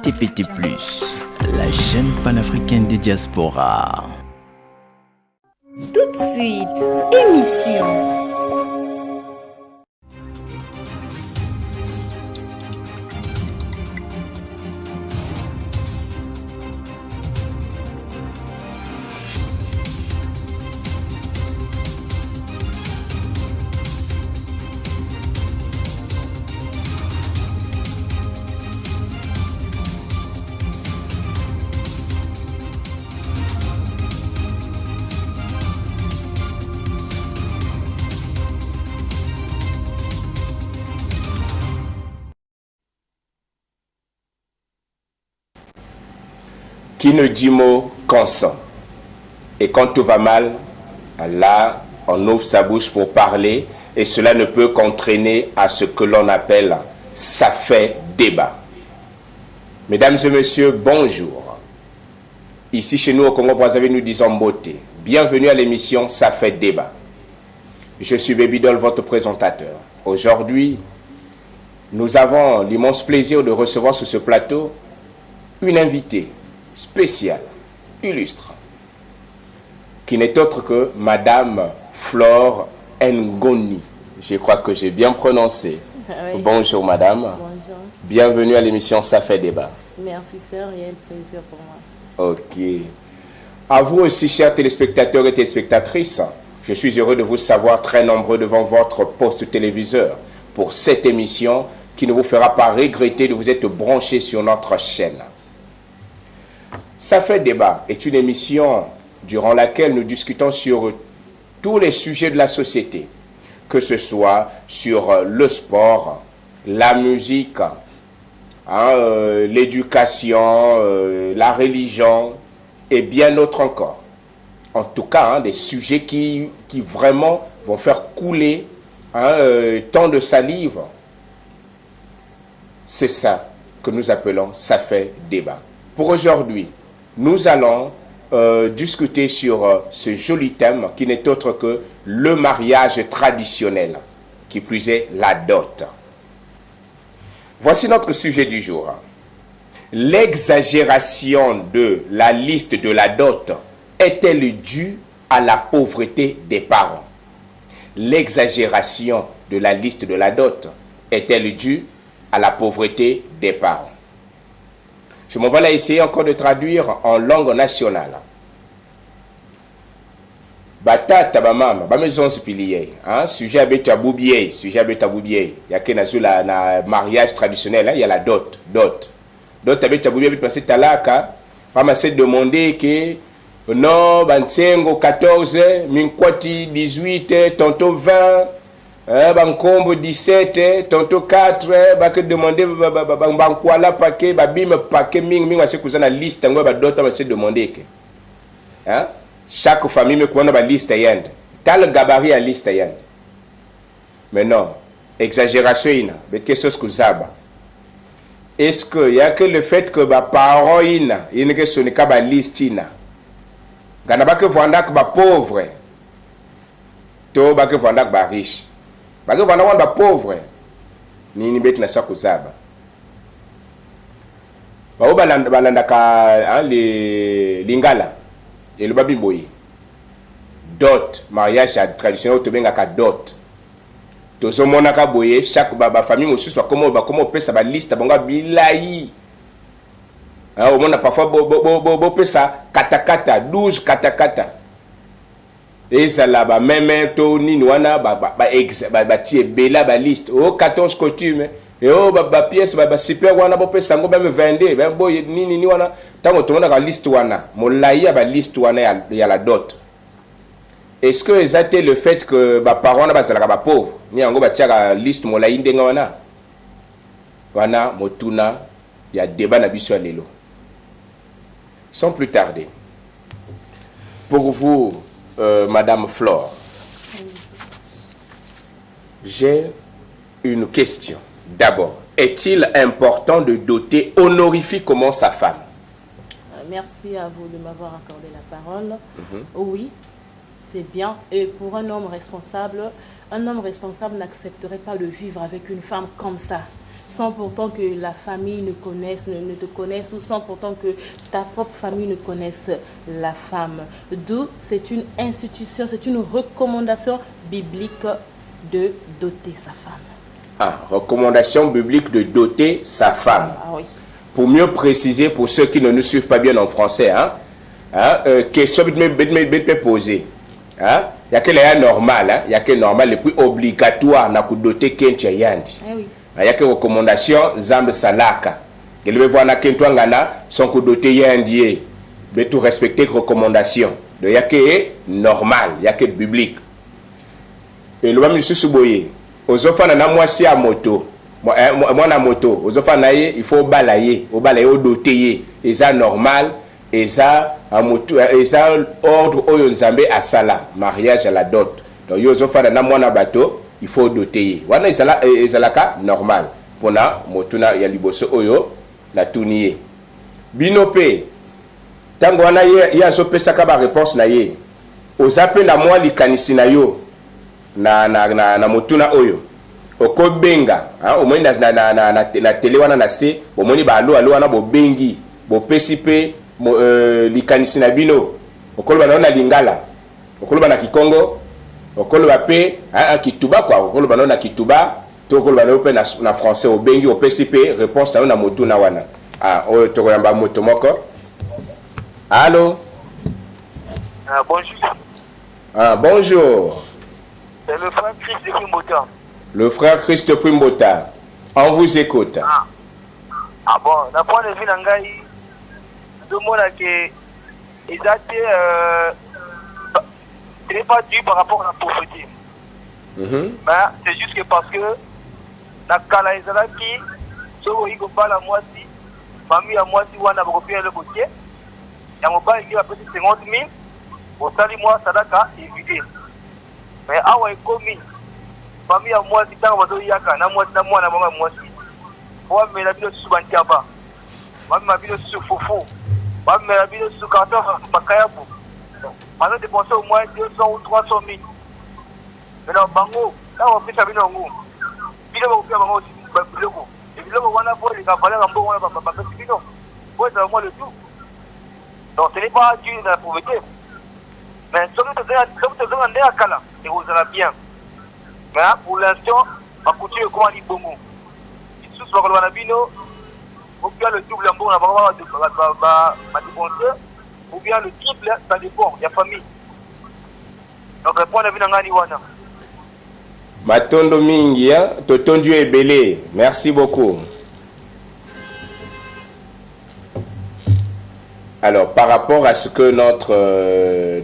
TPT+, la chaîne panafricaine des diasporas. Tout de suite, émission. Qui ne dit mot consent. Et quand tout va mal, là, on ouvre sa bouche pour parler et cela ne peut qu'entraîner à ce que l'on appelle « ça fait débat ». Mesdames et messieurs, bonjour. Ici chez nous au Congo-Brazzaville, nous disons beauté. Bienvenue à l'émission « Ça fait débat ». Je suis Baby Doll, votre présentateur. Aujourd'hui, nous avons l'immense plaisir de recevoir sur ce plateau une invitée spécial, illustre, qui n'est autre que Madame Flore Ngoni. Je crois que j'ai bien prononcé. Oui. Bonjour Madame. Bonjour. Bienvenue à l'émission Ça fait débat. Merci sœur, il y a un plaisir pour moi. Ok. À vous aussi, chers téléspectateurs et téléspectatrices, je suis heureux de vous savoir très nombreux devant votre poste téléviseur pour cette émission qui ne vous fera pas regretter de vous être branchés sur notre chaîne. Ça fait débat est une émission durant laquelle nous discutons sur tous les sujets de la société, que ce soit sur le sport, la musique, l'éducation, la religion et bien d'autres encore. En tout cas, des sujets qui vraiment vont faire couler tant de salive. C'est ça que nous appelons ça fait débat. Pour aujourd'hui, nous allons discuter sur ce joli thème qui n'est autre que le mariage traditionnel, qui plus est la dot. Voici notre sujet du jour. L'exagération de la liste de la dot est-elle due à la pauvreté des parents? L'exagération de la liste de la dot est-elle due à la pauvreté des parents? Je m'en vais essayer encore de traduire en langue nationale. Batata bamama, bamezon spiliye, sujet abeta boubiye, Il y a que na mariage traditionnel, il y a la dot. Dot abeta boubiye bi penser talaka, pas se demander que non, bansengo 14, minkwati 18, tantôt 20. Bankombo 17, tantôt 4, baka demander bankwala paquet, babim paquet ming wase kuzana liste ngo ba dota wase demander que chaque famille me connaît ba liste yende. Tal gabarit à liste yende. Mais non, exagération ina, bet que chose kuzaba. Est-ce que y a que le fait que ba parents ina, ina que ce n'est pas ba liste ina. Gana ba que vanda que ba pauvre. To ba que vanda que ba riche. Parce que vous avez des pauvres, ni bête na saku zaba. Ba balandaka les lingala et le babimboyi. Dot, mariage traditionnel to benga ka dot. To zo mona ka boye chaque famille aussi soit comment pesa ba liste bonga bilayi. Au mona parfois bo pesa katakata 12 katakata. Et ça là même Tony wana tie bela ba liste 14 costumes et pièce super wana bo pesa ngo même 22 boy ni wana tango tona ka liste wana molaya ba liste wana ya la dot. Est-ce que exacté le fait que parents na bazala ba pauvre ni yango ba tia liste molaya ndenga wana motuna ya débat na biso lelo. Sans plus tarder, pour vous Madame Flore, j'ai une question. D'abord, est-il important de doter honorifiquement sa femme? Merci à vous de m'avoir accordé la parole. Oui, c'est bien. Et pour un homme responsable n'accepterait pas de vivre avec une femme comme ça. sans pourtant que la famille ne te connaisse, ou sans pourtant que ta propre famille ne connaisse la femme. D'où c'est une institution, c'est une recommandation biblique de doter sa femme. Ah, recommandation biblique de doter sa femme. Ah oui. Pour mieux préciser, pour ceux qui ne nous suivent pas bien en français, question que je me poser. Il y a que les normal, il y a que normal, et puis obligatoire, na doter kencha yandi. Ah oui. Il y a que recommandation zambe salaka. Que le voir na kentwa ngana son ko doter yandi. Mais tout respecter recommandation. Donc il y a que normal, il y a que biblique. Et le même sous boyer. Aux enfants na moi si à moto. Moi na moto, aux enfants na il faut balayer, au doter. Et ça normal. Et ça, ordre oyo nzambe asala, mariage à la dot. Donc yo zo fana na mwana bato, il faut doter. Wana ezalaka normal. Pona motuna ya liboso oyo na tuniye. Binope. Tango wana ya zo pesaka ba réponse na ye. Ozape na mwa likanisi na yo na motuna oyo. Okobenga, omoni na tele wana na se, omoni ba alo wana bo bengi, bo pesipe likanisi na bino okoloba na lingala okoloba na kikongo okoloba pe kituba kwa okoloba na kituba to okoloba pe na français obengi opesi pe réponse na motu na wana oyo tokoyamba moto moko. Allô? Bonjour. Bonjour. C'est le frère Christ de Primbota. Le frère Christ de Primbota. On vous écoute. Bon, d'un point de vue nangai tout le monde a que ils n'est pas dû par rapport à la pauvreté. Mais c'est juste que parce que la Kala Ezalaki, ce qui est la moitié, famille à moitié, ou à la Européenne le côté, il y a un mobile qui a peut 50 000, au salaire moi, ça n'a évité. Mais à où est commis, famille à moitié, tant que vous avez un moitié, na moitié, moi, mais la vie de Soubantiaba, moi, ma vie de Soufou. Mais la vie de ce carton, on dépenser au moins 200 ou 300 000. Mais non, Bango, là on fait ça bien en gros. Il va vous faire Bango aussi, et là on va voir les valeurs en bon, on va pas faire ce qu'il faut être moi le tout. Donc ce n'est pas dû à la pauvreté. Mais si vous êtes en à Kala, et vous allez bien. Mais pour l'instant, on va continuer comment dire Bongo. Si tout ce qu'on va faire, ou bien le double en bon, on va avoir dépenser, ou bien le triple, ça dépend, il y a famille. Donc, le point de vue dans Ganiwana. Matondo mingi, totondu ebele. Merci beaucoup. Alors, par rapport à ce que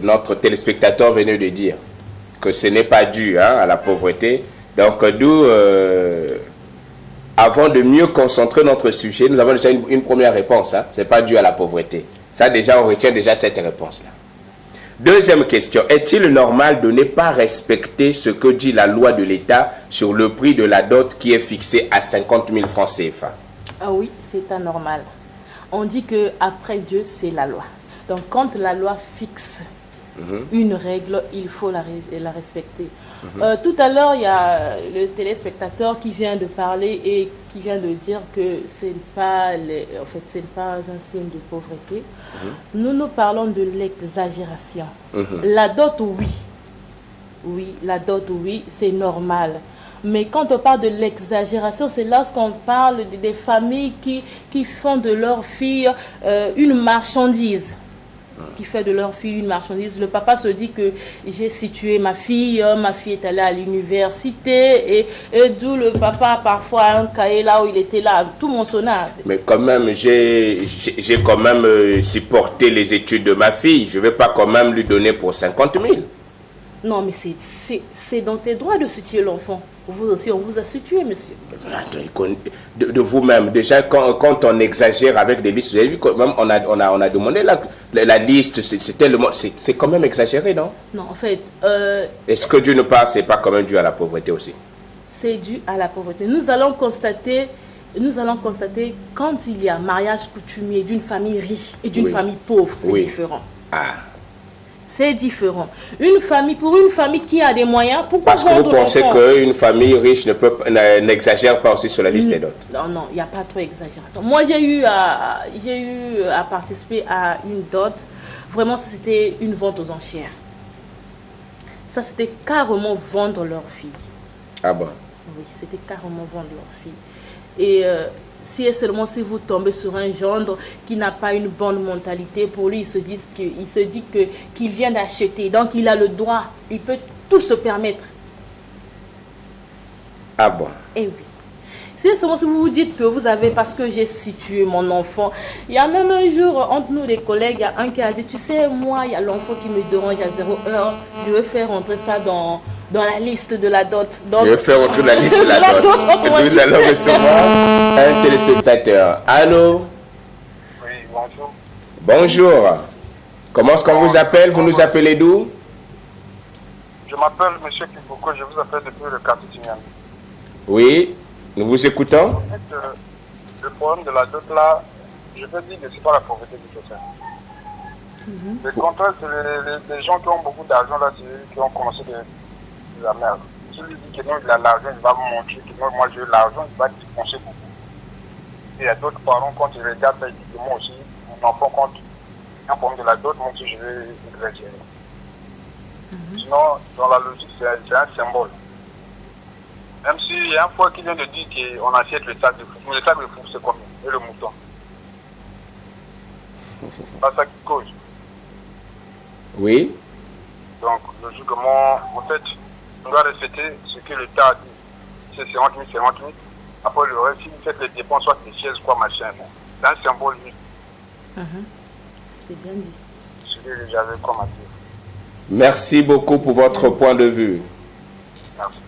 notre téléspectateur venait de dire, que ce n'est pas dû à la pauvreté, donc d'où... avant de mieux concentrer notre sujet, nous avons déjà une première réponse. Ce n'est pas dû à la pauvreté. Ça, déjà, on retient déjà cette réponse-là. Deuxième question. Est-il normal de ne pas respecter ce que dit la loi de l'État sur le prix de la dot qui est fixé à 50 000 francs CFA? Ah oui, c'est anormal. On dit qu'après Dieu, c'est la loi. Donc, quand la loi fixe une règle, il faut la respecter. Tout à l'heure, il y a le téléspectateur qui vient de parler et qui vient de dire que ce n'est pas, pas un signe de pauvreté. Nous parlons de l'exagération. La dot, oui. Oui, la dot, oui, c'est normal. Mais quand on parle de l'exagération, c'est lorsqu'on parle des familles qui font de leur fille une marchandise. Qui fait de leur fille une marchandise. Le papa se dit que j'ai situé ma fille est allée à l'université et d'où le papa parfois a un cahier là où il était là, tout mon sonage. Mais quand même, j'ai quand même supporté les études de ma fille. Je ne vais pas quand même lui donner pour 50 000. Non, mais c'est dans tes droits de situer l'enfant. Vous aussi, on vous a situé, monsieur. De vous-même, déjà, quand on exagère avec des listes, vous avez vu quand même, on a demandé la liste, c'est quand même exagéré, non? Non, en fait... Est-ce que Dieu ne parle, c'est pas quand même dû à la pauvreté aussi? C'est dû à la pauvreté. Nous allons constater quand il y a mariage coutumier d'une famille riche et d'une famille pauvre, c'est différent. C'est différent. Pour une famille qui a des moyens, pourquoi Parce que vous vendre pensez l'enfant? qu'une famille riche n'exagère pas aussi sur la liste des dots. Non, il n'y a pas trop d'exagération. Moi, j'ai eu à participer à une dot. Vraiment, c'était une vente aux enchères. Ça, c'était carrément vendre leur fille. Ah bon? Oui, c'était carrément vendre leur fille. Et si et seulement si vous tombez sur un gendre qui n'a pas une bonne mentalité, pour lui, il se dit qu'il vient d'acheter. Donc, il a le droit, il peut tout se permettre. Ah bon? Eh oui. Si seulement si vous vous dites que vous avez, parce que j'ai situé mon enfant, il y a même un jour, entre nous les collègues, il y a un qui a dit, tu sais, moi, il y a l'enfant qui me dérange à 0 heure, je veux faire entrer ça dans la liste de la dot. Donc, Je vais faire entrer la liste de la dot. Nous allons recevoir un téléspectateur. Allô? Oui, bonjour. Bonjour. Comment est-ce qu'on vous appelle? Vous nous appelez d'où? Je m'appelle M. Kiboko, je vous appelle depuis le quartier Tignani. Oui, nous vous écoutons. En fait, le problème de la dot là, je peux dire que c'est pas la pauvreté du social. Le contraire, c'est les gens qui ont beaucoup d'argent là, c'est eux qui ont commencé de la merde. Si lui dit que non, il a l'argent, il va vous montrer que non, moi j'ai eu l'argent, il va dépenser beaucoup. Et il y a d'autres parents, quand ils regardent ça, ils disent que moi aussi, mon enfant, quand il y a un problème de la dot, moi aussi je vais exagérer. Sinon, dans la logique, c'est un symbole. Même s'il y a un fois qui vient de dire qu'on achète le sac de fou. Mais le sac de fou, c'est combien? Et le mouton? C'est pas ça qui cause. Oui. Donc, logiquement, en fait, on doit respecter ce que l'État a dit. C'est 50 000, 50 000. Après le reste, si vous faites les dépenses, soit des chaises, quoi, machin. C'est un symbole juste. c'est bien dit. Ce que j'avais comme à dire. Merci beaucoup pour votre point de vue. Merci.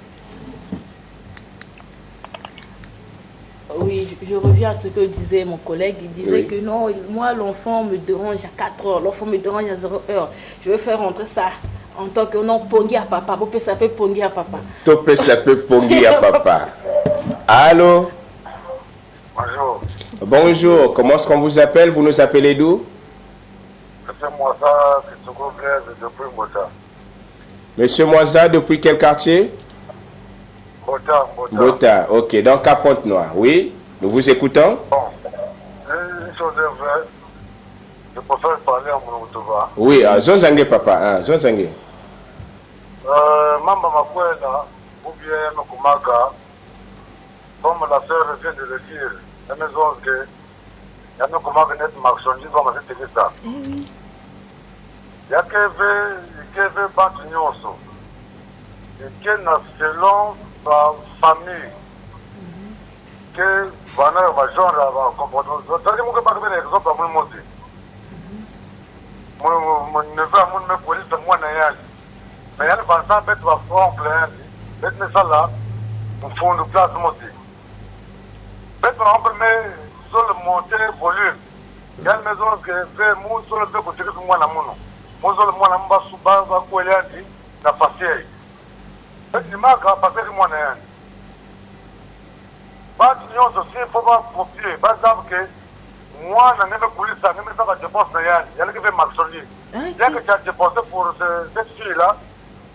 Oui, je reviens à ce que disait mon collègue. Il disait que non, moi, l'enfant me dérange à 4 heures, l'enfant me dérange à 0 heure. Je veux faire rentrer ça en tant que non, pongi à papa. Vous ça peut pongi à papa. Topé, ça peut pongi à papa. Allô? Bonjour. Bonjour, comment est-ce qu'on vous appelle? Vous nous appelez d'où? C'est moi ça, c'est ce qu'on vient depuis Bota. Monsieur Moisa, depuis quel quartier? Bota. Bota, ok. Donc, à Pointe-Noire. Oui, nous vous écoutons. Bon, une chose est vraie, je préfère parler à mon autoba. Oui, Zozangue, papa. Zozangue. Mamba Makwena, ou bien Makumaga, comme la sœur vient de le dire, la maison que il y a Makumaga net marchandise, on va se dire ça. Il y a qui veut battre Nyonso. Et qui est selon sa famille. Que Vanna va genre va comportement. C'est-à-dire que je vais donner un exemple à mon moti. Mon neveu a mon police de moi n'ayant. Mais il y a des enfants qui vont faire plein. Mais ça là, on fait une place moti. Mais par exemple, sur le monté volume, il y a une maison qui fait mon sur le côté de moi na mono. Moi sur le moi na mba suba va koyandi na passer. Mais il m'a qu'à passer de moi n'ayant. Pas d'union aussi, il faut pas copier. Par exemple, que moi, je n'ai pas de police, je n'ai pas de dépense. Il y a qui fait marchandise. Il y a que tu as dépensé pour cette fille-là.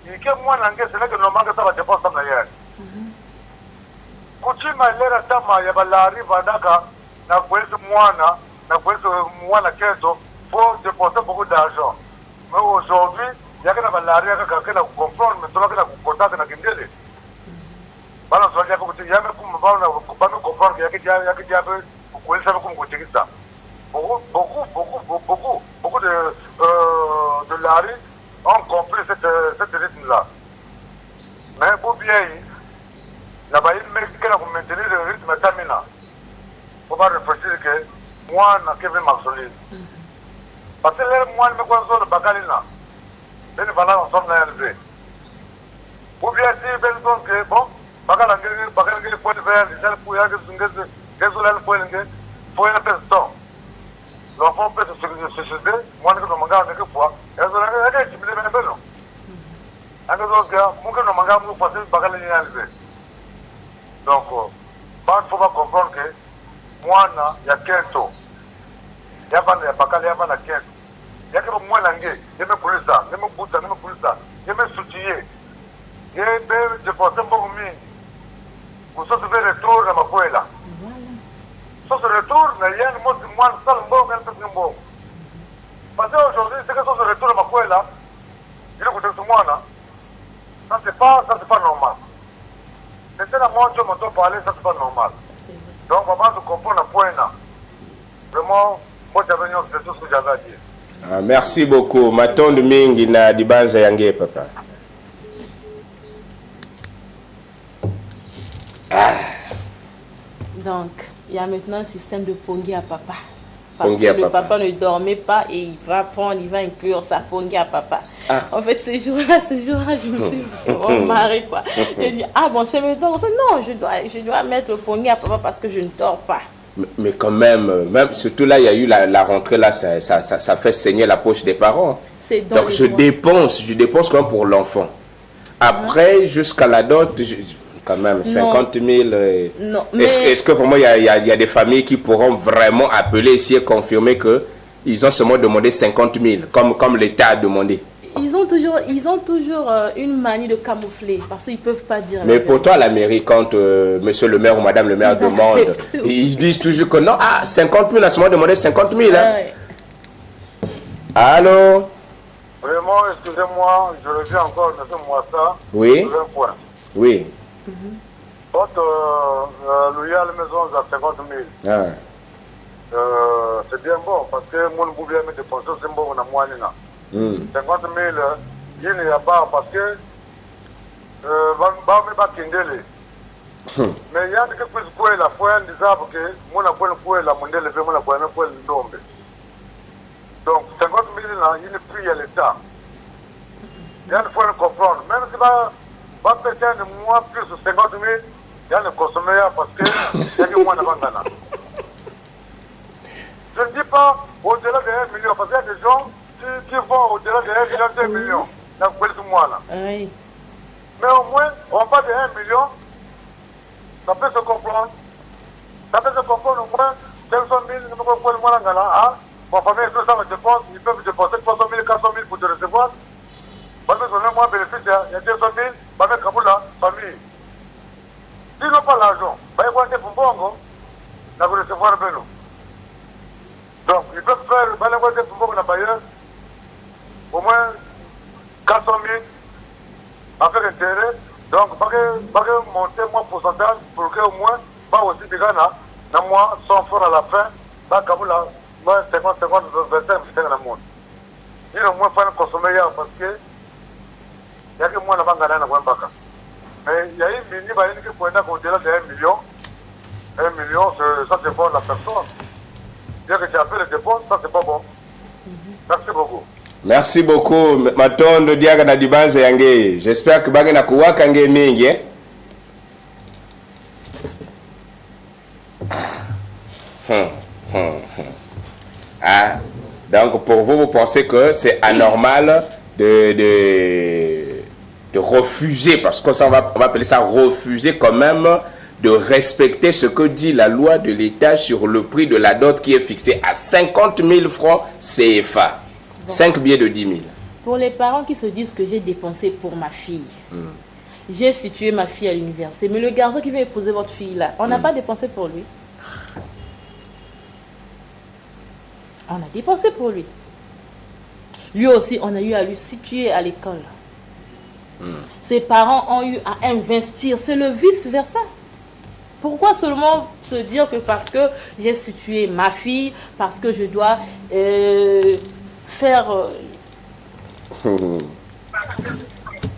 Et que moi, c'est là que normalement, tu as dépensé. Coutume, il y a tama, il y a la rive à Naka, na police moana, na police moana keto, faut dépenser beaucoup d'argent. Mais aujourd'hui, il y a que la rive à comprendre, mais tu vas que contact na Kindele. Bana swali yako kuti yame kumbaona kubano comprendre que yake jabe kueleza comme kutikisa beaucoup de l'ARI ont compris cette rythme là. Mais pour bien la baïne mais qui a maintenir le rythme tamina. Faut pas réfléchir que moi na Kevin Maxoli. Parce que les moi me connaissent le bakalina. Ben voilà ensemble là élevé. Pour bien dire ben donc que bon Bakalangé pode ver, já foi a gasolina foi ninguém, foi a pessoa. Não foi a pessoa se suceder, mas não mangá nem que foi. É só é que tipo de bem. Anga dos que nunca não mangá muito fácil bakalangé ali. Donc, pas faut pas comprendre que moi na ya kento. Ya pas ya bakalé ya pas na kento. yake mwana nge yeme kulisa yeme buta yeme kulisa yeme soutiller yebe dépenser beaucoup mingi pour se faire retour na makwela ça se retour na yann moti mwana sal mbongo na pesi mbongo parce que aujourd'hui c'est que ça se retour na makwela il est côté mwana ça c'est pas normal c'est la moi je m'entends parler ça c'est pas normal donc on va se comprendre un point là vraiment moi j'avais une c'est tout ce que j'avais à dire. Ah, merci beaucoup. Matondo mingi na dibanza yange papa. Ah. Donc, il y a maintenant un système de pongé à papa. Parce Pongé que à le papa. papa ne dormait pas et il va prendre, il va inclure sa pongé à papa. Ah. En fait, ce jour-là, je me suis vraiment marrée, quoi. J'ai dit, ah bon, c'est maintenant. Non, je dois mettre le pongé à papa parce que je ne dors pas. Mais quand même, surtout là, il y a eu la rentrée, là, ça fait saigner la poche des parents. Donc je dépense quand même pour l'enfant. Après, jusqu'à la dot, quand même, 50 000. Non, mais... Est-ce que vraiment il y a des familles qui pourront vraiment appeler ici et confirmer qu'ils ont seulement demandé 50 000, comme l'État a demandé? Ils ont toujours une manie de camoufler parce qu'ils ne peuvent pas dire. Mais pour toi, à la mairie, quand monsieur le maire ou madame le maire demande, ils disent toujours que non, 50 000, on a seulement demandé 50 000. Hein. Ouais. Allô? Vraiment, excusez-moi, je reviens encore, laissez-moi ça. Oui. Sur un point. Oui. Quand louer à la maison à 50 000, c'est bien bon parce que mon boubier me dépense, c'est bon, on a moins. 50 000, il n'y a pas parce que mais il y a des gens qui la foi en disant que mon appel pour la mondiale levé mon appel pour le tomber. Donc 50 000 là, il ne plus à l'État. Il y a une fois comprendre, même si va péter un mois plus de 50 000, il y a le consommateur parce que il y a des mois d'avant. Je ne dis pas au-delà de 1 million parce qu'il y a des gens qui vont au-delà de 1 million, 2 millions, dans le mois là. Oui. Mais au moins, on parle de 1 million, ça peut se comprendre. Ça peut se comprendre au moins 500 000, nous pouvons faire le mois là. Ma famille, tout ça, ils peuvent dépenser 300 000, 400 000 pour te recevoir. Parce que on a moins bénéfice, il y a 200 000, va mettre à la famille. S'ils n'ont pas l'argent, ils vont aller pour Bongo, ils vont recevoir un peu. Donc, ils peuvent faire, ils vont aller pour Bongo, au moins 400 000 avec intérêt. Donc, il va monter mon pourcentage pour qu'au moins, pas aussi des gars, dans moi, 100 francs à la fin, dans Kaboula, 50, 50, 25, c'est dans le monde. Ils ont moins fait consommer parce que il y a que moi, la banque à la mais il y a une mini qui peut être au-delà de 1 million. 1 million, ça c'est bon la personne. Bien que tu as fait les dépenses, ça c'est pas bon. Merci beaucoup. Merci beaucoup, Matondo Diaga na dibanza yange. J'espère que bagi na kuwaka nge mingi, hein? Ah, donc pour vous, vous pensez que c'est anormal de refuser, parce que ça on va appeler ça refuser quand même de respecter ce que dit la loi de l'État sur le prix de la dot qui est fixé à 50 000 francs CFA. Bon. 5 billets de 10 000. Pour les parents qui se disent que j'ai dépensé pour ma fille, j'ai situé ma fille à l'université, mais le garçon qui veut épouser votre fille là, on n'a pas dépensé pour lui. On a dépensé pour lui. Lui aussi, on a eu à lui situer à l'école. Ses parents ont eu à investir. C'est le vice-versa. Pourquoi seulement se dire que parce que j'ai situé ma fille, parce que je dois faire...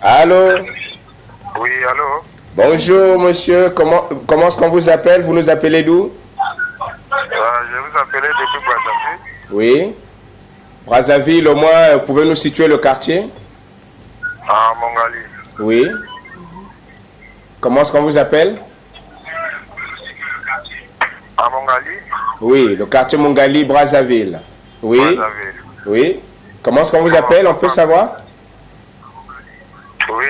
Allô? Oui, allô? Bonjour monsieur, comment est-ce qu'on vous appelle? Vous nous appelez d'où? Je vous appelais depuis Brazzaville. Oui. Brazzaville, au moins, pouvez nous situer le quartier? À Mongali. Oui. Comment est-ce qu'on vous appelle? À Mongali? Oui, le quartier Mongali, Brazzaville. Oui. Brazzaville. Oui. Comment est-ce qu'on vous appelle? On peut savoir? Oui,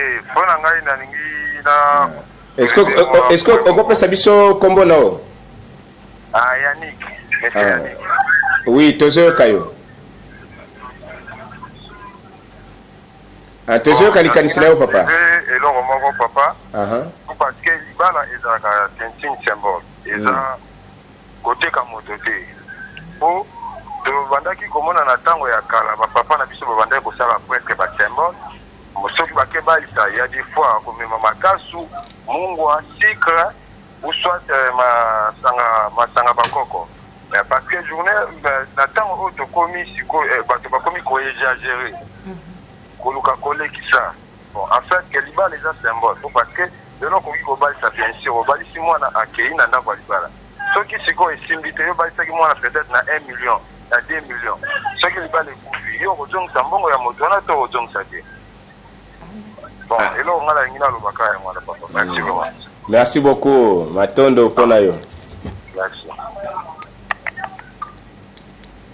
est-ce que on peut savoir combo no? Ah, Yannick. Yannick. Oui, Tozo Kayo. Ah, toujours quand il est au papa. Et là, on papa. Parce que Libala est un symbole. Et ça, côté Kamototé. Pour Bandaki, comme on a un tango ya kala, papa n'a pas besoin de Bandaki pour presque un symbole. Il y a des fois, comme Mamakasu, Mungwa, Sikra, ou soit Masanga Bakoko. Mais parce que journée, la tango auto commis, parce que commis qu'on exagéré. Koluka collé qui ça. Bon, en fait, que Libala les a symbole. Parce que de l'autre côté, au bal, ça vient ici. Au bal, ici, moi, on a accueilli dans la Libala. Ceux qui se connaissent, c'est au bal, ça qui moi, peut-être 1 million, 2 millions. Ceux qui Libala les coups, ils ont besoin de ça. Bon, il y a moto, on a tout besoin de ça. Bon, et là, on a la Nina Lubaka et moi, papa. Merci beaucoup. Merci beaucoup. Matondo Ponayo. Merci.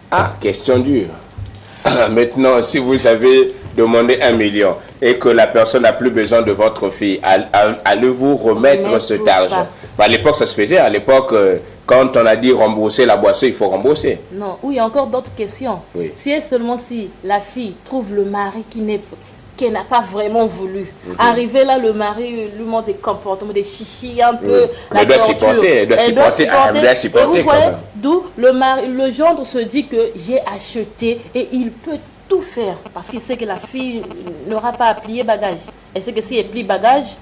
Ah, question dure. Maintenant, si vous avez demandé 1 million et que la personne n'a plus besoin de votre fille, allez-vous remettre cet argent? À l'époque, ça se faisait. À l'époque, quand on a dit rembourser la boisson, il faut rembourser. Non, oui, il y a encore d'autres questions. Oui. Si et seulement si la fille trouve le mari qui n'a pas vraiment voulu. Arriver là, le mari lui montre des comportements, des chichis un peu. Mais elle doit supporter, elle doit supporter. Et vous voyez, d'où le gendre se dit que j'ai acheté et il peut tout faire parce qu'il sait que la fille n'aura pas à plier bagage. Elle sait que si elle plie bagage,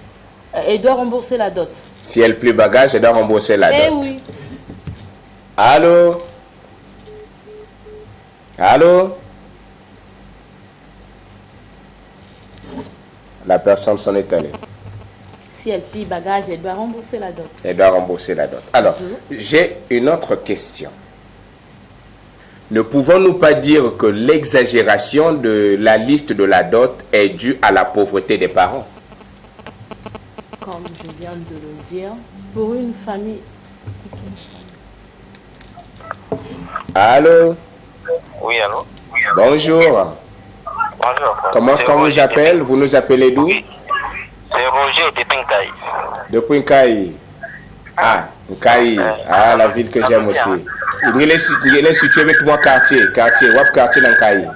elle doit rembourser la dot. Si elle plie bagage, elle doit rembourser la dot. Eh oui. Allô? Allô? La personne s'en est allée. Si elle plie bagage, elle doit rembourser la dot. Elle doit rembourser la dot. Alors, j'ai une autre question. Ne pouvons-nous pas dire que l'exagération de la liste de la dot est due à la pauvreté des parents? Comme je viens de le dire, pour une famille... Allô? Oui, allô? Bonjour. Bonjour. Comment est-ce qu'on vous appelle? Vous nous appelez d'où? C'est Roger de Pinkai. Depuis Nkai. Ah, Nkai. Ah, la ville que j'aime aussi. Il est situé avec moi quartier. Wap quartier dans Nkai.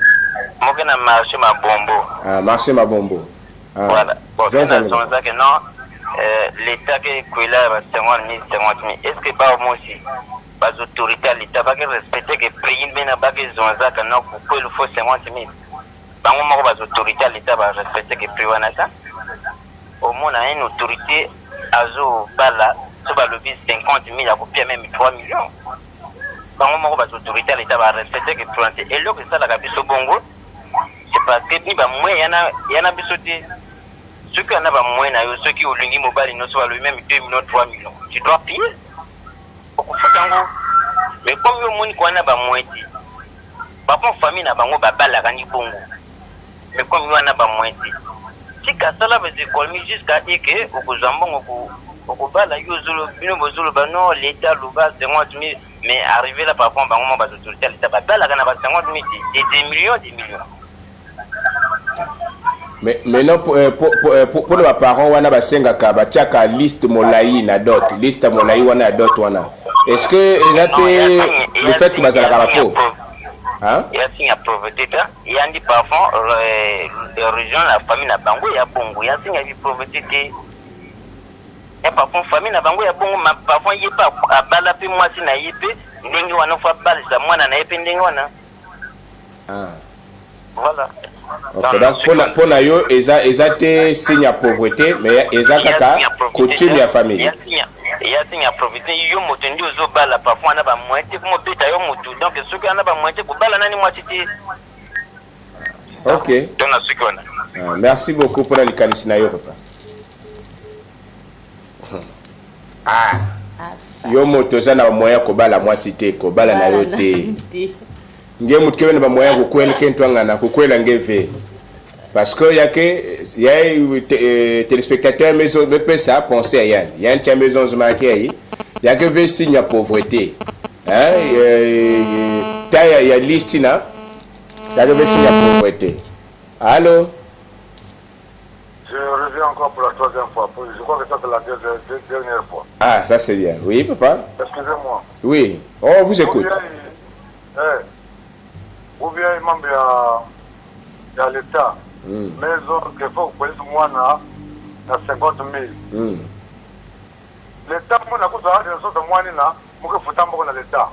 Moi, je suis marché ma bombo. Ah, marché ma bombo. Ah. Voilà. Bon, Ça, c'est que non, l'État qui est là, 50 000, 50 000. Est-ce que pas moi aussi? Les autorités à l'État va respecter que le prix de la non, pourquoi il faut 50 000? Les autorités à l'État va respecter que le prix de ça. Au moins, on a une autorité à Bala, sur le 50 000, à copier même 3 millions. Les autorités à l'État va respecter que le prix. Et là, que ça, la Gabi Bongo, c'est parce que il y en a des ceux qui en ont moins, ceux qui ont l'ungi mobile, ils sont le même 2 millions, 3 millions. Tu dois payer. Mais comme le monde qui en a moins, par contre, la famille n'a pas de rani bongo. Mais comme il y en a moins, si Kassala veut se colmer jusqu'à dire que au Zambon, au Bala, non, l'État, c'est 50 000, mais arrivé là, par contre, on va se tourner l'État, la gana 50 000, des millions, des millions. Mais non, pour les parents, on a une liste molai na dot, liste molai on a dot wana. Est-ce que le fait que vous avez la pauvre? Hein? Il y a signé à pauvreté, il y a des parents, les régions, la famille n'a pas il y a bongo, il y a signé à pauvreté. Il y a parfois famille n'a pas bongo, mais parfois il n'y a pas à balaper moi si n'a y pas, n'engue wana fa bal ça moi n'a y pas n'engue wana. Ah. Voilà. Ok, donc pour la yo, ils ont signé à pauvreté, mais ils ont kaka coutume la famille. Il y a signé à pauvreté, il y a motendi aux bala parfois on a pas moitié pour monter taillon motu, donc ceux qui en a pas moitié pour bala nani moitié. Ok. Donc ceux qui on a. Merci beaucoup pour la licanisina yo papa. Ah. Yo moto za na moya ko bala moi cité ko bala na yo te. Nge mutkewe na moya ko kwela kentwanga na ko kwela ngeve. Parce que il y a téléspectateurs maison me peut ça penser à Yann. Il y a une maison de marqué il y a que veut signe à pauvreté. Hein il y a liste là. Il y a que veut signe à pauvreté. Allô? Je reviens encore pour la troisième fois. Je crois que ça c'est la dernière fois. Ah, ça c'est bien. Oui, papa? Excusez-moi. Oui. Oh, vous écoute. Ou bien il y a l'État maison qu'il faut police moi na 50 000. L'État moi na kuzo hadi nso de moi na muke futambo na l'État.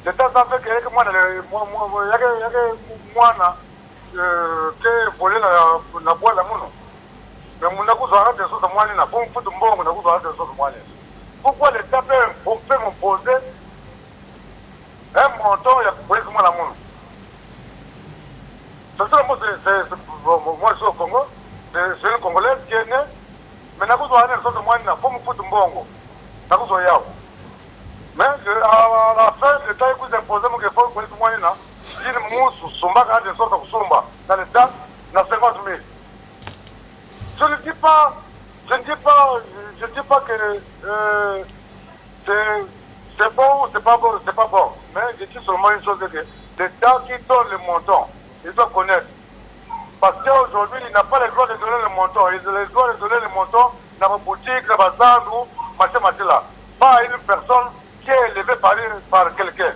L'État ça fait que moi yake moi na que voler na bois la muno. Mais mon kuzo hadi nso de moi na bon futu mbongo na kuzo hadi nso de moi. Pourquoi l'État peut m'imposer un montant il y a police moi la muno? Moi, je suis au Congo, c'est une Congolaise qui est née, mais je suis allé à moi, je suis foutu mbongo. Mais à la fin, l'État a imposé mon effort pour moi, il y a une mousse, Sumba, qui a une sorte de Sumba, dans l'État, dans 50 000. Je ne dis pas que c'est bon ou c'est pas bon, mais je dis seulement une chose, que l'État qui donne le montant, il doit connaître. Parce qu'aujourd'hui, il n'a pas le droit de donner le montant. Il a le droit de donner le montant dans ma boutique, dans ma zone ou machin là. Pas à une personne qui est élevée par quelqu'un.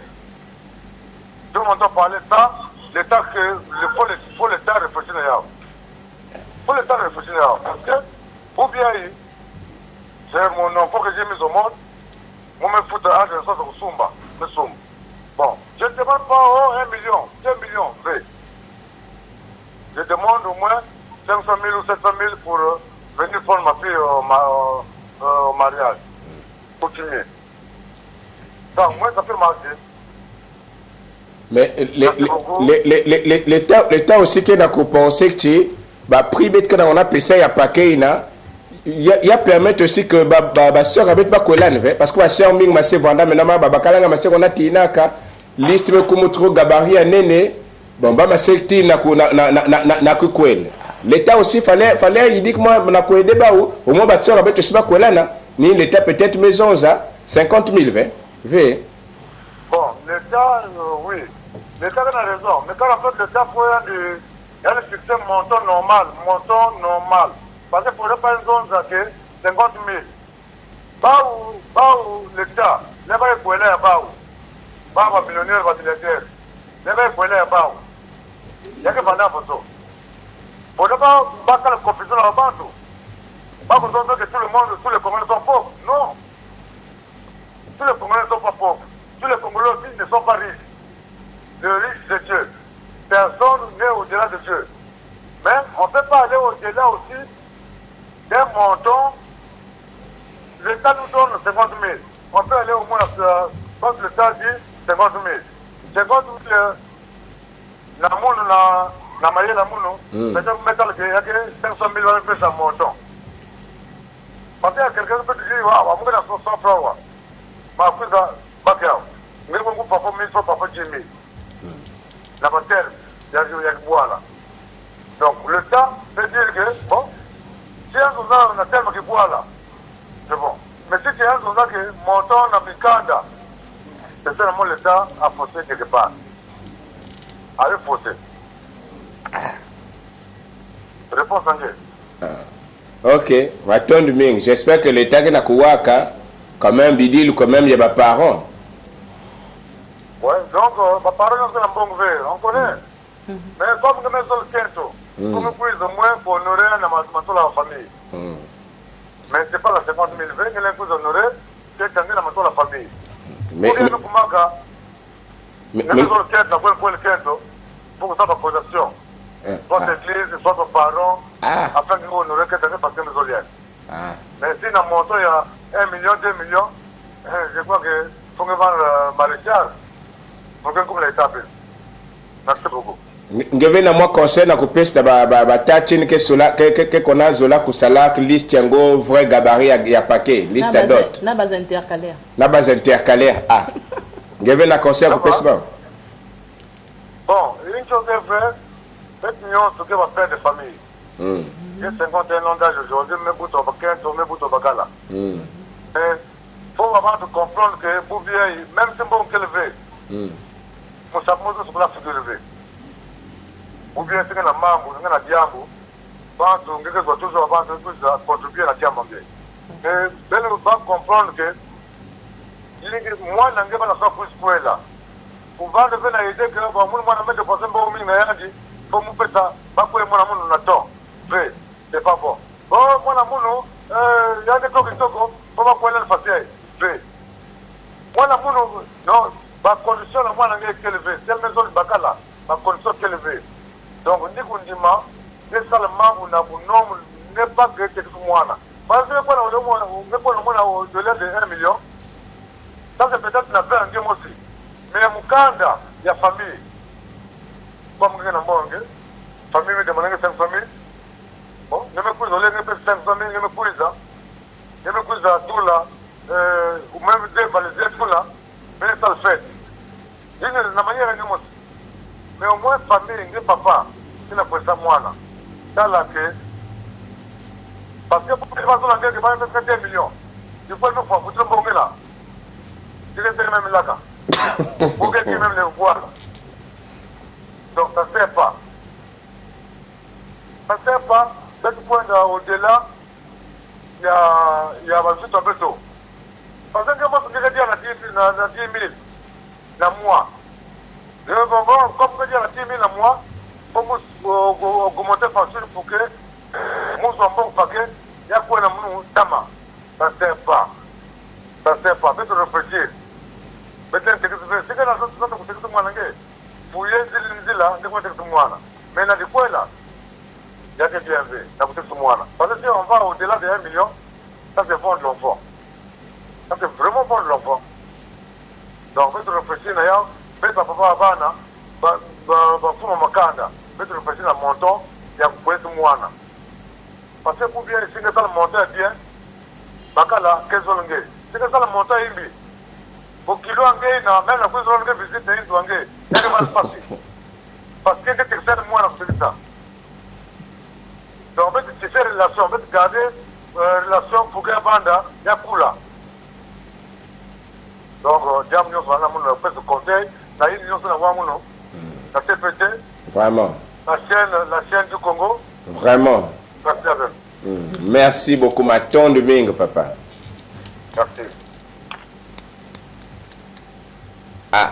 Tout le monde parler de ça, l'État il faut l'État réfléchir là. Il faut l'État réfléchir là. Parce que, ou bien, c'est mon enfant que j'ai mis au monde, moi me foutre à une sorte de Sumba. Bon, je ne demande pas 1 million, 2 millions, je demande au moins 500 000 ou 700 000 pour venir prendre ma fille au mariage. Continuer. Donc, moi, ça peut marcher. Mais l'État aussi qui a pensé que tu as pris que on a payé à paquet, il y a permettre aussi que ma soeur habite pas Kolan, parce que ma soeur Ming m'a se vendre maintenant ma bakalanga ma soeur on a tinaka liste me comme trop gabarit à néné. Bon, bah, ma secte na kukwele. L'État aussi fallait il dit que moi na kuede ba au moins ba tsora beto siba kwela na ni l'État peut-être maison ça 50 000 ve. Bon, l'État oui. L'État a raison, mais quand en fait l'État faut il y a le système montant normal. Parce que pour pas une zone ça que 50 000. Ba où l'État, là ba kwela ba où. Ba millionnaire ba milliardaire. Là ba kwela ba où. Il y a que pendant photo. Pour ne pas battre la confusion dans le bandeau. Pas qu'on que tout le monde, tous les Congolais sont pauvres. Non. Tous les Congolais ne sont pas pauvres. Tous les Congolais aussi ne sont pas riches. Le riche, c'est Dieu. Personne n'est au-delà de Dieu. Mais on ne peut pas aller au-delà aussi d'un montant. L'État nous donne 50 000. On peut aller au moins, quand l'État dit 50 000. 50 000, na maye la muno, peut-être mettre le 500 000 euros de montant. Parce que quelqu'un peut dire, waouh, on va 100 francs. Ma fille a bakéa. Mais on peut pas 1000 francs, pas 10 000. La matière, il y a du bois là. Donc l'État peut dire que, bon, si on a tellement de bois là, c'est bon. Mais si c'est un qui montant dans Mikanda, c'est seulement l'État a faussé quelque part. Allez faussé. Réponse anglaise. Ok, Waton Ming. J'espère que l'État qui n'a qu'à quand même bidil ou quand même il y a des parents. Ouais, donc mes parents sont un bon verre, on connaît. Mais comme nous sommes le quinto, comme puis au moins pour honorer la famille. Mais ce n'est pas la 50 000 verres que l'on peut honorer, c'est dans la famille. Mais pour que ça soit possession, soit l'église, soit nos parents, afin que nous honorer que parce que nous sommes. Mais si dans mon temps il y a 1 million, 2 millions, je crois qu'il faut que vendre maréchal pour que comme l'État. Merci beaucoup. Ngeve na moi conseil na kupesta ba tachin ke sola ke kona zola kusala liste yango vrai gabarit ya paquet liste dot na base intercalaire ngeve na conseil kupesta ba. Bon, une chose est vraie, cette union ce que va faire des familles. J'ai 51 ans d'âge aujourd'hui, mes bouts au baquet, mes bouts au bagala. Il faut vraiment comprendre que pour vieillir, même si bon qu'elle veut, mon chapeau sur la figure élevée. Ou bien c'est que la mambo, c'est que la diambo, pense que soit toujours avant de contribuer à la diambo. Et ben nous va comprendre que moi je n'ai pas la sorte pour là. Pour vendre venir aider que bon moi je mets de passer bon mille mais dit faut me faire ça, pas pour mon amour, on attend. C'est pas bon. Oh, mon amour, il y a des trucs qui sont comme, faut pas pour le facile. Mon amour, non, ma condition, moi, on est élevée. C'est la maison de Bakala, ma condition est élevée. Donc, on dit qu'on dit, c'est seulement, on a un nom, n'est pas que c'est tout moi. Parce que quand on a au-delà de 1 million, ça c'est peut-être la paix en Dieu aussi. Mais mon candidat, il y a famille. Comme on a famille, me demande 5 familles. Bon, je me couche, on a 5 familles, je me couche ça. Je me couche à tout là, ou même deux balisés, tout là. Mais ça le fait. Je ne la manière de mais au moins famille, il papa, c'est la personne moi là. Dans la que, parce que pour les personnes en guerre, il va y avoir 2 millions. Il faut le faire, vous trouvez bon là. Il est même là. Pour que même les voir. Donc ça ne sert pas. Ça ne sert pas. De ce point au-delà, il y a un peu tôt. Parce que moi, je vais dire à 10 000 dans mois. Comme je dis à 10 000 dans mois, pour augmenter facile pour que nous soyons bons paquets, il y a quoi dans mon tama. Ça ne sert pas. Ça ne sert pas. Faites réfléchir. Peut-être que c'est que la chose que c'est que moi, pour y aller là, c'est que moi. Mais là, du coup, là, il y a des bienvenus. Parce que si on va au-delà de 1 million, ça c'est vendre l'enfant. Ça c'est vraiment vendre l'enfant. Donc, faites réfléchir d'ailleurs, faites papa Abana, Fuma Makanda, faites réfléchir à mon montant, il y a pour être moi. Parce que pour bien, si le montant est bien, Bakala, 15 ans. Si le montant est bien, pour qu'il y ait même la question de visite, il y a des mal passé. Parce que c'est que moi, c'est ça. Donc, en fait, c'est cette relation, en fait, garder relation pour que Banda, il y a Kula. Donc, diable, nous avons fait ce conseil, la union, nous avons la TPT. Vraiment. La chaîne du Congo. Vraiment. Merci à vous. Merci beaucoup, Maton Domingue, papa. Merci. Ah.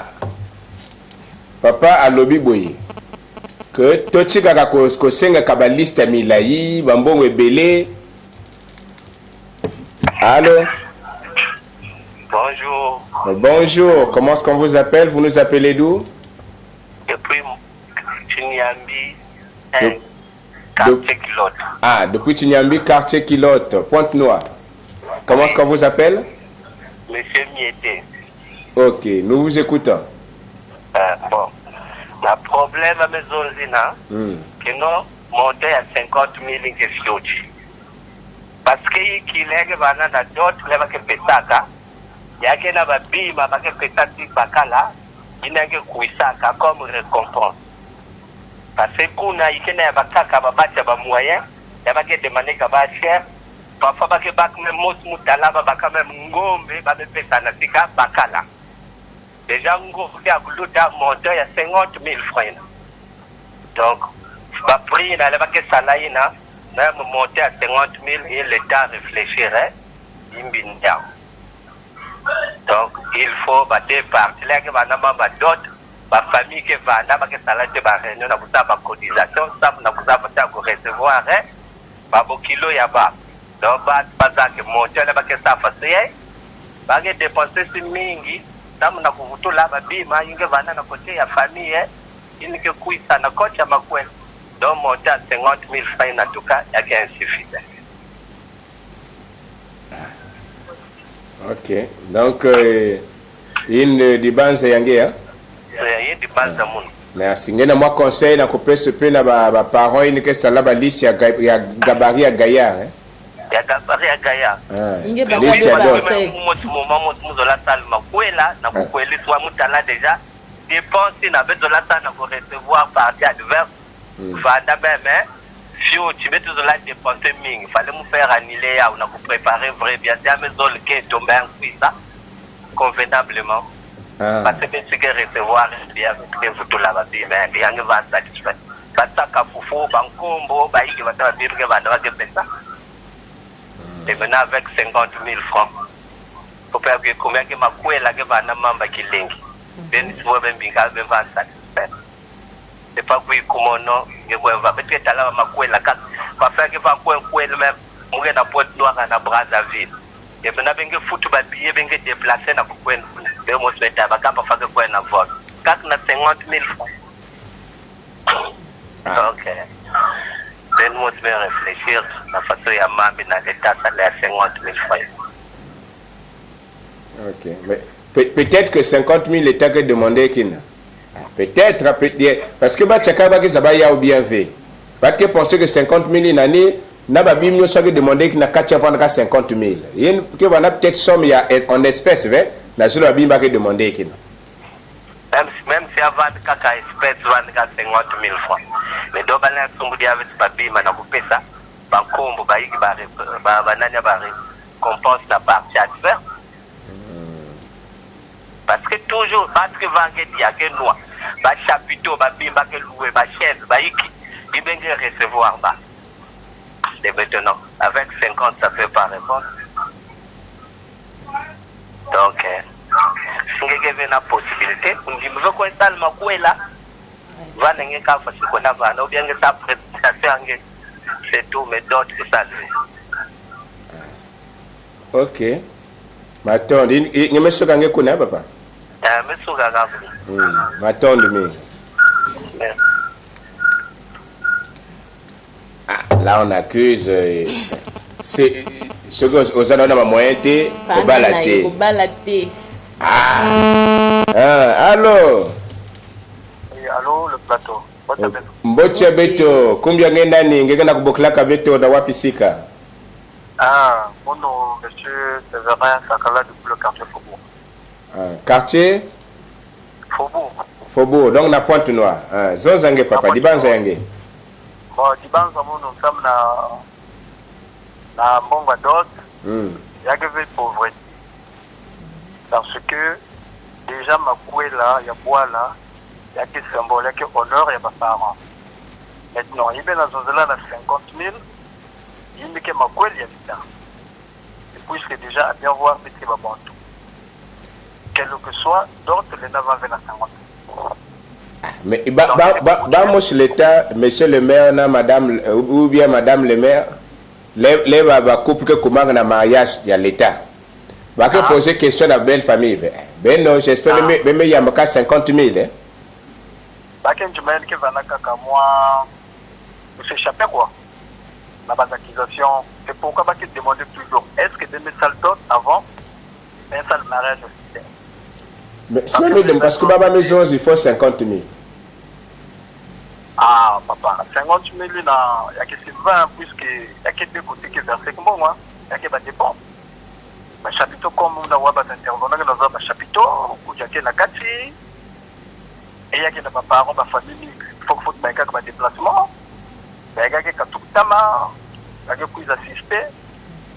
Papa alobi boye. Que tochi kaka ko senga kabaliste milai, bambongo ebele. Allô? Bonjour. Bonjour, comment est-ce qu'on vous appelle? Vous nous appelez d'où? Depuis Chinyambi, quartier Kilote. Ah, depuis Chinyambi, quartier Kilote, Pointe-Noire. Comment est-ce qu'on vous appelle? Monsieur Miete. Ok, nous vous écoutons. Bon, le problème à mes zones, que nous montons à 50 000 questions. Parce qu'il y a d'autres qui pétaka, il y a des bima qui pétati bakala, il y a des kuisaka comme récompense. Parce que quand il y a des bakaka qui moyen, il y a des demandés qui cher. Parfois, il y a des moutala, même ngombe, qui bakala. Déjà, ngombe a monté à 50 000 francs. Donc, le prix, il y a des salariés, même monter à 50 000 et l'État réfléchirait. Donc, il faut des partenaires qui vont d'autres, la famille qui va dans la salle de réunion, on a une cotisation, ça, on a recevoir un kilo yaba. Donc, pas que monter à la ça facile, pas que dépenser si mingi, ça, on a tout là, bima, il va dans la côté la famille, il n'y a que ça, na coach à ma couenne. Donc, monter à 50 000 francs, en tout cas, il y a insuffisant. Ok, donc, une de base yangue, hein? C'est de base de monde. Merci. Ngena moi conseil na couper ce peu na ba parents ni que ça la ba liste ya gabarit à Gaillard, hein? Ya gabarit à Gaillard. Inge ba liste ya dos. Muzola salma kwela na kukweli soit mutala déjà dépense na bezola na pour recevoir partie adverse. Vanda même fio tu mets tout la dépenser ming, fallait me faire annuler ou na préparer vrai bien c'est à maison le qui est tombé en cuisse convenablement. Parce que tu peux recevoir bien que vous tout là-bas, mais il y a un vent satisfait. Parce que Foufou, Bankombo, Baïki, va te dire que va te ça. Et maintenant avec 50 000 francs. Pour faire que combien que ma couille là que va na mamba qui lingue. Ben tu vois ben bien que vent satisfait. c'est pas que kumono ngekwa peut-être là makwela ka pa faire que va kwela même mourir na Pointe Noire na Brazzaville et maintenant bengue foot ba billet bengue déplacer na kwena be mo sweta ba ka pa faire que na vote kak na 50 000 francs. Ok. Ben moi je vais réfléchir la façon ya mambi na l'état ça les 50 000 francs. Ok, mais peut-être que 50 000 l'État que demandé qu'il peut-être, parce que Bachaka ça va y a ou bien fait. Parce que penser que 50 000 une année, n'a pas bien soit demandé qu'il n'a qu'à vendre 50 000. Il y a peut-être somme en espèces, la seule abîme va demander qu'il. Même si avant de caca espèce, 50 000 francs. Mais dans la somme avec papier, on a coupé ça. Banco, banania, compense la partie adverse. Parce que toujours, parce que Vanguet dit que nous, chapiteau, bimba, loué, chaise, il va recevoir. Et maintenant, avec 50, ça fait pas répondre. Donc, si vous avez une possibilité, vous dites, je veux ça, le là, va n'engager qu'à faire ce qu'on a, ou bien que ça présentation, c'est tout, mais d'autres que ça. Ok. Mais attends, il me suis gagné qu'on a, papa. Mais suis gagné. Attends, là, on accuse. C'est ce que aux années de ma moyenne, au balaté. Allô? Oui, allô, le plateau. Mbocha Beto, combien d'années ngena kuboklaka Beto na wapisika? Ah, mon nom, monsieur Séverin Sakala depuis le quartier Faubourg. Quartier? Faubourg, donc na Pointe Noire. Zonzange papa, dibanza yange. Bon, dibanza mon nous sommes na Mbonga Dot. Il y a que de pauvreté. Parce que déjà ma là, il y a bois là, il y a que symbole, il y a que honneur, il y a pas parents. Maintenant, il y a dans 50 000. Il me dit que ma gueule, il y a du temps. Et puisque déjà, à bien voir, c'est pas bon tout. Quel que soit, d'autres, les 9 ans, 50 000. Mais, l'État, monsieur le maire, madame, ou bien madame le maire, les couple que comment on a mariage, il y a l'État. Va que poser question à la belle famille. Ben non, j'espère que il y a 50 000. Bah, quand tu m'as dit que moi, je s'échappait quoi? La base d'accusation, c'est pourquoi bah, qu'il demandait toujours est-ce que des salles d'autres avant un seul mariage officiel? Mais c'est parce que ma maison, il faut 50 000. Ah, papa, 50 000, il y a que c'est 20, puisqu'il y a que deux côtés qui versent comme moi, il y a que des dépenses. Un chapitre comme on a des intervenants dans un chapitre, où il y a que la Kati, et il y a que les parents, la famille, il faut que vous ayez un déplacement. Il y a que tout le temps, il y a que vous assistez,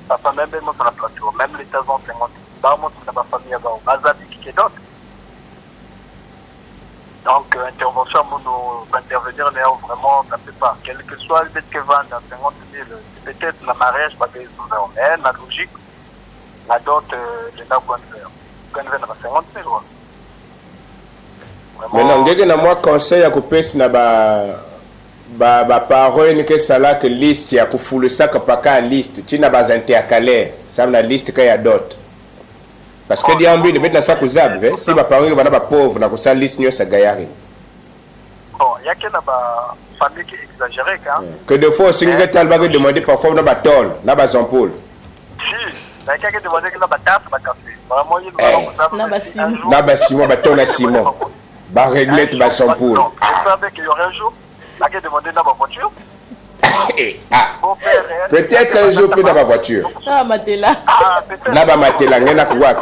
papa, même sur la plateau, même les États-Unis, 50 000, dans ma famille, il y a Bazabi qui est d'autres. Donc, intervention, nous intervenir, mais vraiment, ça ne fait pas. Quel que soit le fait que vendre à 50 000, peut-être le mariage, parce que c'est la logique, la dot, les gens qu'on veut. Quand on veut, 50 000, maintenant, dès que moi conseil à couper, c'est parole que ça là que liste, il y a pour fouler ça que pas qu'à liste, tu n'as pas intercalé, ça na liste qu'il y a d'autres. Parce que des ambitions de mettre dans ça que zab, si ma parole va pas pauvre, na ça liste nyo ça gaillard. Bon, il y a que la famille qui exagérée quand. Que de fois si vous êtes allé demander parfois na ba tol, na ba zampol. Si, il y a quelqu'un qui demande que la bataille, ba café. Vraiment il va na ba Simon, ba ton na Simon. Ba réglette ba zampol. Je savais qu'il y aurait un jour, la qui demandait dans ma voiture. Peut-être un jour plus dans ma voiture. Ah, Matela. Là, bah, Matela, il y en a quoi?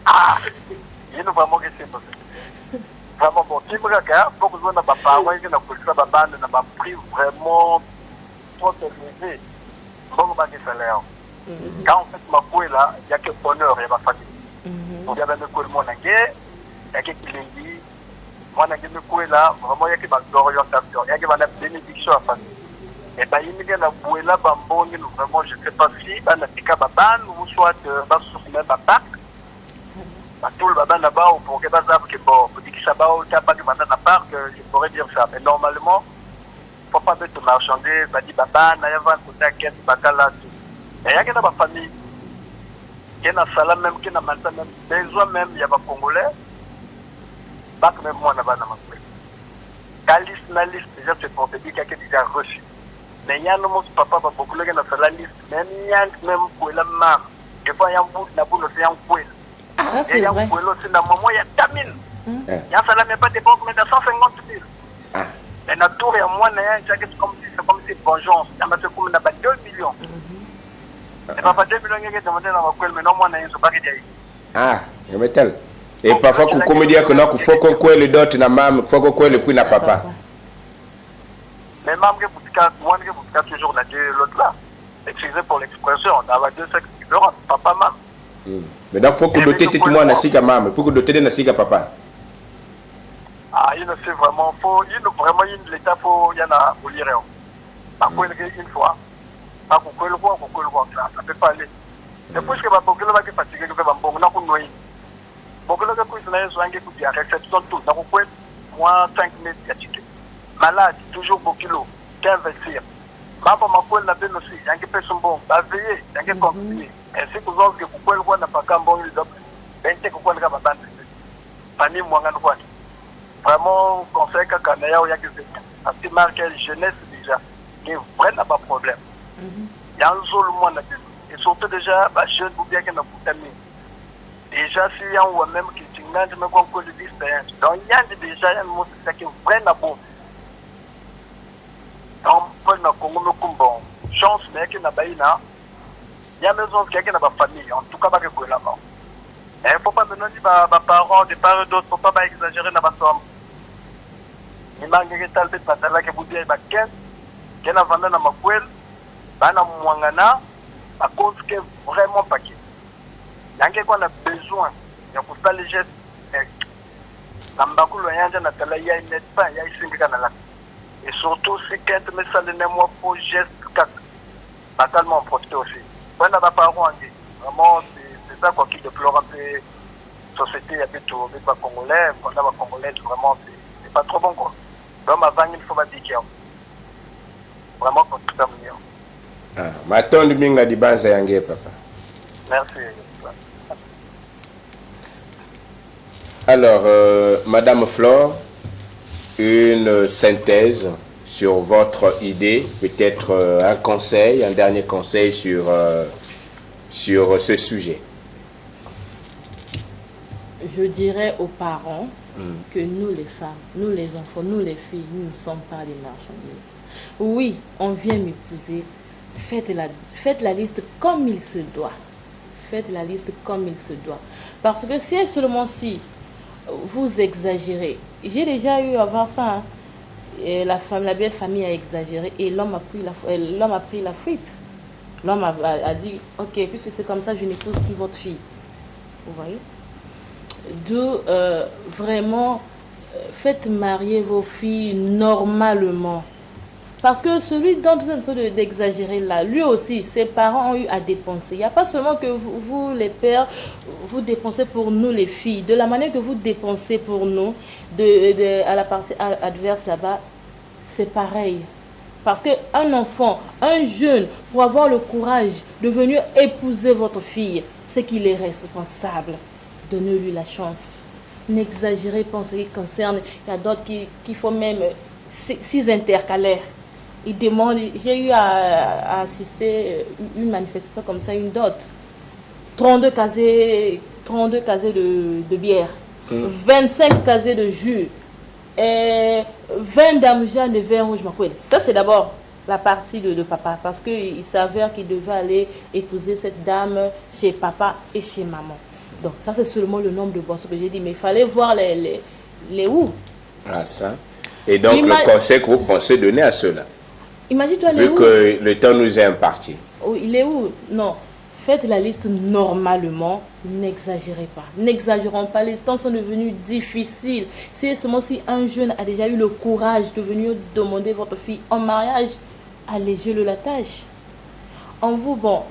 Ah, il y a vraiment que c'est possible. Vraiment bon. Si vous regardez, beaucoup de gens n'ont pas parlé, ils n'ont pas pris vraiment trop élevé. Beaucoup de salaire. Quand on fait ma couille là, il n'y a que bonheur, il y a ma famille. Il y a même le coup de mon anguille, il y a que qui l'a dit. Moi, je suis là, vraiment, il y a des orientations, il y a des bénédictions à famille. Et bien, il y a des là, vraiment, je ne sais pas si, il y a des ou soit, même à Pâques. Tout le baban là-bas, pour que les gens Sabao, qui a pas de mandat à part, je pourrais dire ça. Mais normalement, il ne faut pas mettre marchander, ça dit baba, n'a pas un côté à quel bakala. Et il y a une famille, qui est dans salam même, qui est dans manta même, besoin même, il y a des Congolais, bac même moi, n'a pas de la liste, déjà, c'est pour te dire qu'il y a déjà reçu. Mais il y a un papa, beaucoup de gens dans la liste, même il y a même pour la main. Des fois, il y a un bout, il y a un bout. Ah, c'est vrai. Il y a un moment, il y a tamine. Il y a un salaire, mais pas des banques, mais de 150 000. Mais la tour, il y a moins, c'est comme si vengeance. Il y a comme 2 millions. Et papa, 2 millions, il y a demandé dans ma cour, mais non, moi, il n'y a pas de dire. Ah, je me tel. Et parfois, comme on dit qu'il faut qu'on coule le dot na mam, il faut qu'on coule le puits na papa. Mais maman, moi, je suis toujours l'autre là. Excusez pour l'expression, on a deux sexes différents, papa, maman. Mais donc, il faut que doter tout le monde na sika maman, pour que doter na sika papa. Ah, il ne sait vraiment, l'État, il y en a au lire. Pas une fois, pas qu'on le voit, ça ne peut pas aller. Et puis, je vais pas fatigué, je vais pas bon, on a une beaucoup de gens qui ont réception tout. Donc, moi, 5 000 tickets. Malade, toujours beaucoup de kilos, qu'investir. Maman m'a dit que aussi, il y a des personnes qui ont veillé, il y a des continuer. Ainsi que vous avez que vous pouvez voir pas quand bon, il doit être que vous pouvez voir bande. Famille, moi, vraiment, conseil que quand il y a des marques jeunesse déjà, il y a vraiment pas de problème. Il y a un seul monde et surtout déjà, jeune ou bien qu'il y a un déjà, s'il y a un même qui est un peu de l'expérience, donc il y a déjà un mot qui est vraiment bon. Donc, pour nous, bon, chance, mais qu'il n'y a pas il y a maison qui a une famille, en tout cas, pas que là-bas. Il ne faut pas me dire que parents, des parents d'autres, il ne faut pas exagérer dans ma somme. Il manque de tal bête, là, que vous dites, qu'il y a vendu dans ma poêle, à cause que vraiment pas qui. Il y a qu'on a besoin, il y a pour ça les gestes. Et surtout, si quelqu'un met ça dans moi pour geste, pas tellement profiter aussi. On n'a pas parlé, vraiment, c'est ça qui déplore un peu la société, il y a tout, mais pas congolais, on a pas congolais, vraiment, c'est pas trop bon quoi. Donc, avant, il faut pas dire qu'il y a vraiment comme tout ça. Ah, ma tonne de minga di banza yangue, papa. Merci. Alors, Madame Flore, une synthèse sur votre idée, peut-être un conseil, un dernier conseil sur ce sujet. Je dirais aux parents que nous les femmes, nous les enfants, nous les filles, nous ne sommes pas des marchandises. Oui, on vient m'épouser, faites la liste comme il se doit. Faites la liste comme il se doit. Parce que si et seulement si vous exagérez, j'ai déjà eu à voir ça, hein. Et la belle famille a exagéré et l'homme a pris la fuite. L'homme a dit, ok, puisque c'est comme ça, je n'épouse plus votre fille. Vous voyez? D'où vraiment, faites marier vos filles normalement. Parce que celui dont vous êtes en train d'exagérer là, lui aussi, ses parents ont eu à dépenser. Il n'y a pas seulement que vous, les pères, vous dépensez pour nous, les filles. De la manière que vous dépensez pour nous, à la partie adverse là-bas, c'est pareil. Parce qu'un enfant, un jeune, pour avoir le courage de venir épouser votre fille, c'est qu'il est responsable. Donnez-lui la chance. N'exagérez pas en ce qui concerne. Il y a d'autres qui font même 6 intercalaires. Ils demandent, j'ai eu à assister une manifestation comme ça, une dot. 32 casiers de bière, 25 casiers de jus, et 20 damjas de vin rouge. Ça, c'est d'abord la partie de papa, parce qu'il s'avère qu'il devait aller épouser cette dame chez papa et chez maman. Donc, ça, c'est seulement le nombre de boissons que j'ai dit, mais il fallait voir les où. Ah, ça. Et donc, le conseil que vous pensez donner à ceux-là? Imagine-toi, vu que le temps nous est imparti. Oh, il est où? Non. Faites la liste normalement. N'exagérez pas. N'exagérons pas. Les temps sont devenus difficiles. C'est seulement si un jeune a déjà eu le courage de venir demander votre fille en mariage, allégez-le la tâche. En vous, bon,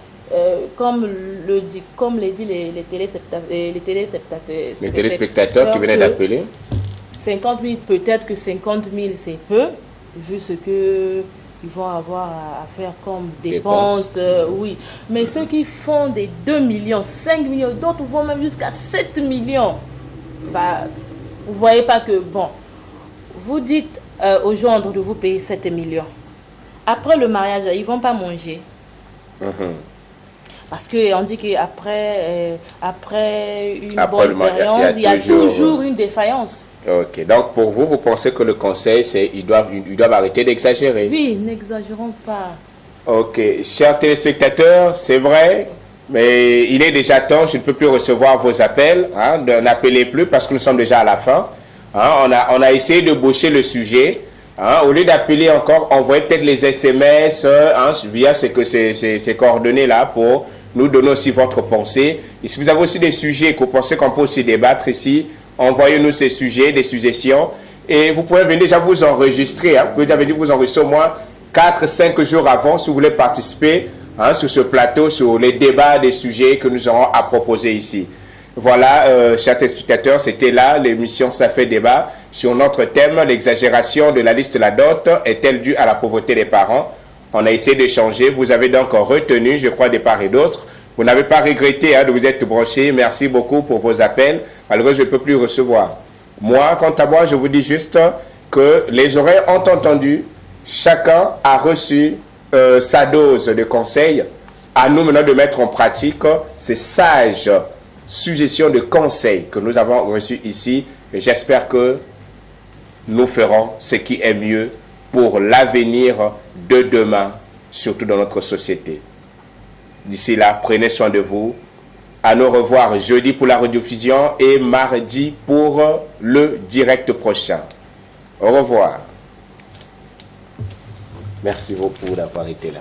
comme le dit les téléspectateurs qui venaient d'appeler. 50 000, peut-être que 50 000 c'est peu, vu ce que ils vont avoir à faire comme dépenses. Oui. Mais ceux qui font des 2 millions, 5 millions, d'autres vont même jusqu'à 7 millions. Ça, vous voyez pas que, bon, vous dites aux gendre de vous payer 7 millions. Après le mariage, ils vont pas manger. Parce qu'on dit qu'après une bonne période, il y a toujours une défaillance. Ok, donc pour vous, vous pensez que le conseil, c'est ils doivent arrêter d'exagérer? Oui, n'exagérons pas. Ok, chers téléspectateurs, c'est vrai, mais il est déjà temps, je ne peux plus recevoir vos appels, hein, n'appelez plus parce que nous sommes déjà à la fin. Hein, on a essayé de boucher le sujet. Hein, au lieu d'appeler encore, envoyez peut-être les SMS hein, via ces coordonnées-là pour nous donner aussi votre pensée. Et si vous avez aussi des sujets que vous pensez qu'on peut aussi débattre ici, envoyez-nous ces sujets, des suggestions. Et vous pouvez venir déjà vous enregistrer. Hein, vous pouvez déjà venir vous enregistrer au moins 4-5 jours avant si vous voulez participer hein, sur ce plateau, sur les débats des sujets que nous aurons à proposer ici. Voilà, chers téléspectateurs, c'était là l'émission Ça fait débat sur notre thème, l'exagération de la liste de la dot est-elle due à la pauvreté des parents? On a essayé d'échanger, vous avez donc retenu, je crois, des part et d'autres. Vous n'avez pas regretté hein, de vous être branchés. Merci beaucoup pour vos appels. Alors, je ne peux plus recevoir. Moi, quant à moi, je vous dis juste que les oreilles ont entendu. Chacun a reçu sa dose de conseils. À nous maintenant de mettre en pratique ces sages suggestions de conseils que nous avons reçus ici. Et j'espère que nous ferons ce qui est mieux pour l'avenir de demain, surtout dans notre société. D'ici là, prenez soin de vous. À nous revoir jeudi pour la rediffusion et mardi pour le direct prochain. Au revoir. Merci beaucoup d'avoir été là.